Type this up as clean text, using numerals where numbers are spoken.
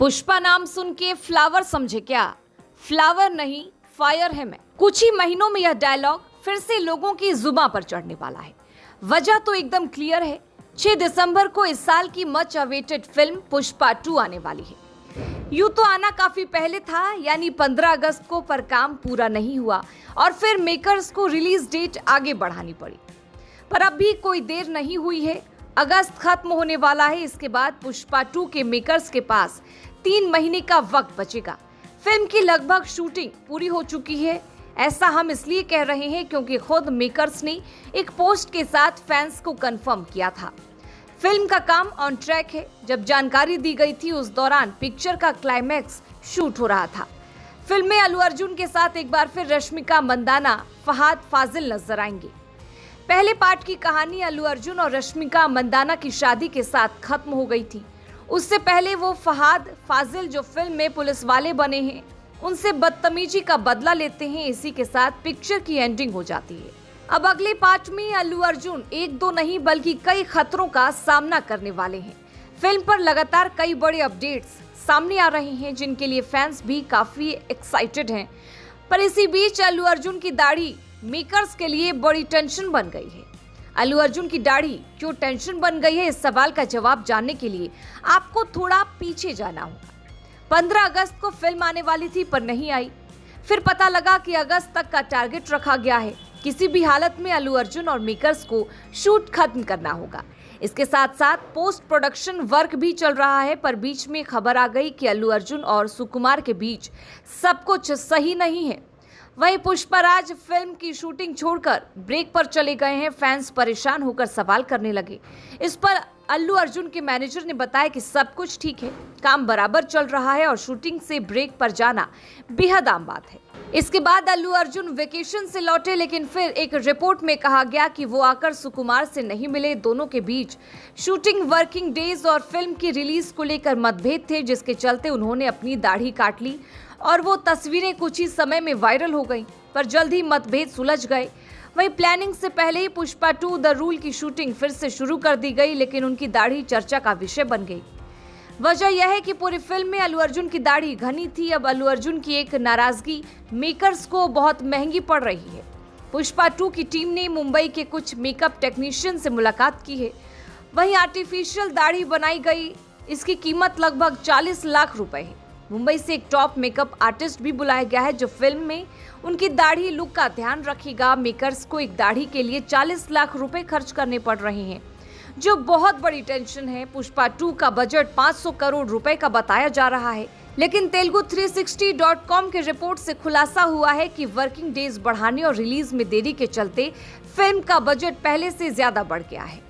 पुष्पा नाम सुन के फ्लावर समझे क्या? फ्लावर नहीं, फायर है मैं। कुछ ही महीनों में यह डायलॉग फिर से लोगों की जुबान पर चढ़ने वाला है। वजह तो एकदम क्लियर है। 6 दिसंबर को इस साल की मच अवेटेड फिल्म पुष्पा 2 आने वाली है। यूं तो आना काफी पहले था, यानी 15 अगस्त को, पर काम पूरा नहीं हुआ और फिर मेकर्स को रिलीज डेट आगे बढ़ानी पड़ी। पर अब भी कोई देर नहीं हुई है। अगस्त खत्म होने वाला है। इसके बाद पुष्पा 2 के मेकर्स के पास 3 महीने का वक्त बचेगा। फिल्म की लगभग शूटिंग पूरी हो चुकी है। ऐसा हम इसलिए कह रहे हैं क्योंकि खुद मेकर्स ने एक पोस्ट के साथ फैंस को कंफर्म किया था। फिल्म का काम ऑन ट्रैक है। जब जानकारी दी गई थी उस दौरान पिक्चर का क्लाइमैक्स शूट हो रहा था। फिल्म में अल्लू अर्जुन के साथ एक बार फिर रश्मिका मंदाना, फहाद फाजिल नजर आएंगे। पहले पार्ट की कहानी अल्लू अर्जुन और रश्मिका मंदाना की शादी के साथ खत्म हो गई थी। उससे पहले वो फहाद फाजिल, जो फिल्म में पुलिस वाले बने हैं, उनसे बदतमीजी का बदला लेते हैं। इसी के साथ पिक्चर की एंडिंग हो जाती है। अब अगले पार्ट में अल्लू अर्जुन एक दो नहीं बल्कि कई खतरों का सामना करने वाले हैं। फिल्म पर लगातार कई बड़े अपडेट्स सामने आ रहे हैं जिनके लिए फैंस भी काफी एक्साइटेड हैं। पर इसी बीच अल्लू अर्जुन की दाढ़ी मेकर्स के लिए बड़ी टेंशन बन गई है। अल्लू अर्जुन की दाढ़ी क्यों टेंशन बन गई है, इस सवाल का जवाब जानने के लिए आपको थोड़ा पीछे जाना होगा। 15 अगस्त को फिल्म आने वाली थी पर नहीं आई। फिर पता लगा कि अगस्त तक का टारगेट रखा गया है। किसी भी हालत में अल्लू अर्जुन और मेकर्स को शूट खत्म करना होगा। इसके साथ साथ पोस्ट प्रोडक्शन वर्क भी चल रहा है। पर बीच में खबर आ गई कि अल्लू अर्जुन और सुकुमार के बीच सब कुछ सही नहीं है। वहीं पुष्पराज फिल्म की शूटिंग छोड़कर ब्रेक पर चले गए हैं। फैंस परेशान होकर सवाल करने लगे। इस पर अल्लू अर्जुन के मैनेजर ने बताया कि सब कुछ ठीक है, काम बराबर चल रहा है और शूटिंग से ब्रेक पर जाना बेहद आम बात है। इसके बाद अल्लू अर्जुन वेकेशन से लौटे, लेकिन फिर एक रिपोर्ट में कहा गया कि वो आकर सुकुमार से नहीं मिले। दोनों के बीच शूटिंग, वर्किंग डेज और फिल्म की रिलीज को लेकर मतभेद थे, जिसके चलते उन्होंने अपनी दाढ़ी काट ली और वो तस्वीरें कुछ ही समय में वायरल हो गईं। पर जल्द ही मतभेद सुलझ गए। वहीं प्लानिंग से पहले ही पुष्पा 2 द रूल की शूटिंग फिर से शुरू कर दी गई, लेकिन उनकी दाढ़ी चर्चा का विषय बन गई। वजह यह है कि पूरी फिल्म में अल्लू अर्जुन की दाढ़ी घनी थी। अब अल्लू अर्जुन की एक नाराजगी मेकर्स को बहुत महंगी पड़ रही है। पुष्पा 2 की टीम ने मुंबई के कुछ मेकअप टेक्नीशियन से मुलाकात की है। वहीं आर्टिफिशियल दाढ़ी बनाई गई, इसकी कीमत लगभग 40 लाख रुपए है। मुंबई से एक टॉप मेकअप आर्टिस्ट भी बुलाया गया है जो फिल्म में उनकी दाढ़ी लुक का ध्यान रखेगा। मेकर्स को एक दाढ़ी के लिए 40 लाख रुपए खर्च करने पड़ रहे हैं, जो बहुत बड़ी टेंशन है। पुष्पा 2 का बजट 500 करोड़ रुपए का बताया जा रहा है, लेकिन telugu360.com के रिपोर्ट से खुलासा हुआ है कि वर्किंग डेज बढ़ाने और रिलीज में देरी के चलते फिल्म का बजट पहले से ज्यादा बढ़ गया है।